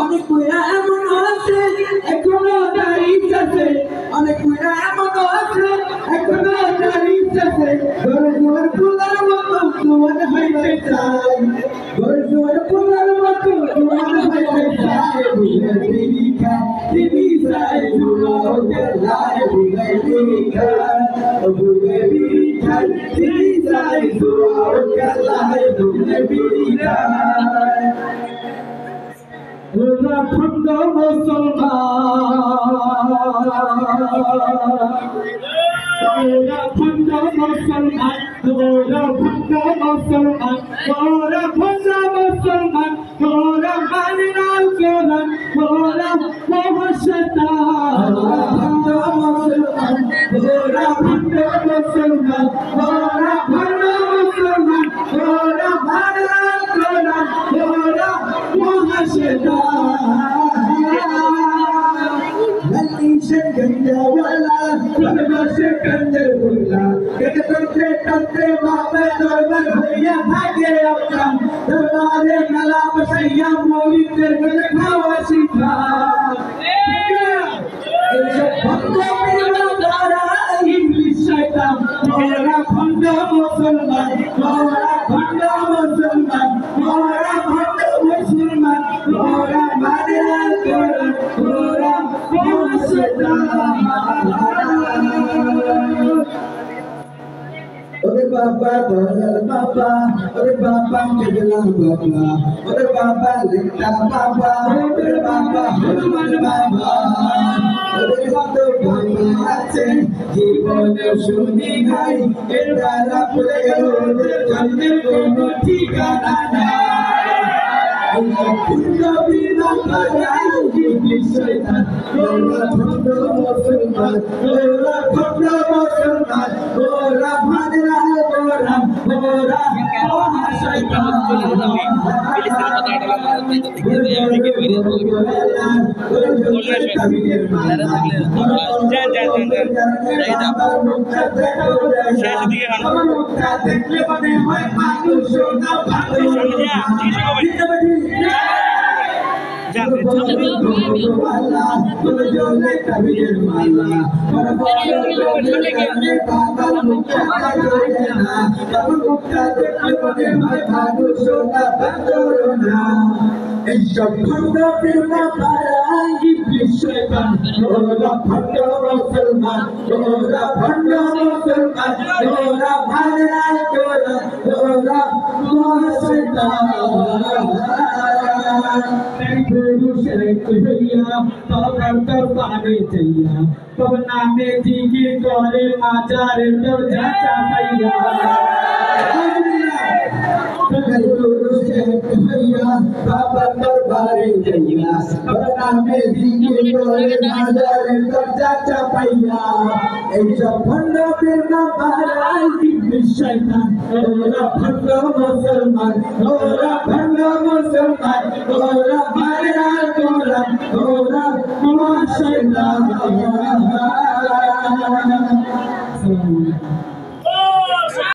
অনেক কইরা এমন আছে এখনো দাঁড়িয়ে আছে, অনেক কইরা এমন আছে এখনো দাঁড়িয়ে আছে। ঘরে জোয়ার ফুলার মতো জোয়ার হইতে চাই, ঘরে জোয়ার ফুলার মতো জোয়ার হইতে চাই। বুঝে বিরিখা দিবি চাই জোয়ার গেলায়, বুঝে বিরিখা বুঝে বিরিখা দিবি চাই জোয়ার গেলায়, বুঝে বিরিখা। ওরা খন্ড মুসলমান, ওরা খন্ড মুসলমান, ওরা খন্ড মুসলমান, ওরা খন্ড মুসলমান, ওরা মানে না কোরআন, ওরা মহাশয়তান। ওরা খন্ড মুসলমান, ওরা খন্ড মুসলমান, ওরা মানে না কোরআন, ওরা Lali Shekanda wala, Baba Shekanda wala. Kete tantre tantre babe dorban bhaiya bhage apna. Darbaare nala basaiya mori tergal khawa sikha. Isha bhanda mera dara English shaitan. Mora bhanda Musalman, mora bhanda Musalman, mora bhanda Musalman, mora madra Quran, mora Ore Baba Dayal Baba, Ore Baba Kegelan Baba, Ore Baba Linda Baba, Ore Baba Hanuman Baba, Ore Baba Baba Ache, Jibone Shuni Gai, Erara Pule Ore Janne Kono ঠিকানা নাই। Punna bina parai Iblis shaitan, Ora bhanda Musalman, Ora bhanda Musalman, Ora bhadra Ora, Ora Moha shaitan. দেখলে মনে হয় মানুষ না ভালো এইসব খন্ড প্রেমা পাড়াই ইবলিস শয়তান, ওরা ভণ্ড মুসলমান, ওরা ভণ্ড মুসলমান, ওরা ভাড়ায় তোরা, ওরা মহাশয়তান। तब नामे जिकिर करे माजारे दर्जा चापैया बाबा दरबारे जइया तब नामे जिकिर करे माजारे दर्जा चापैया ऐसा भंड बिना पाराई इब्लिस शैतान ओरा भंड मुसलमान ओरा भंड मुसलमान ओरा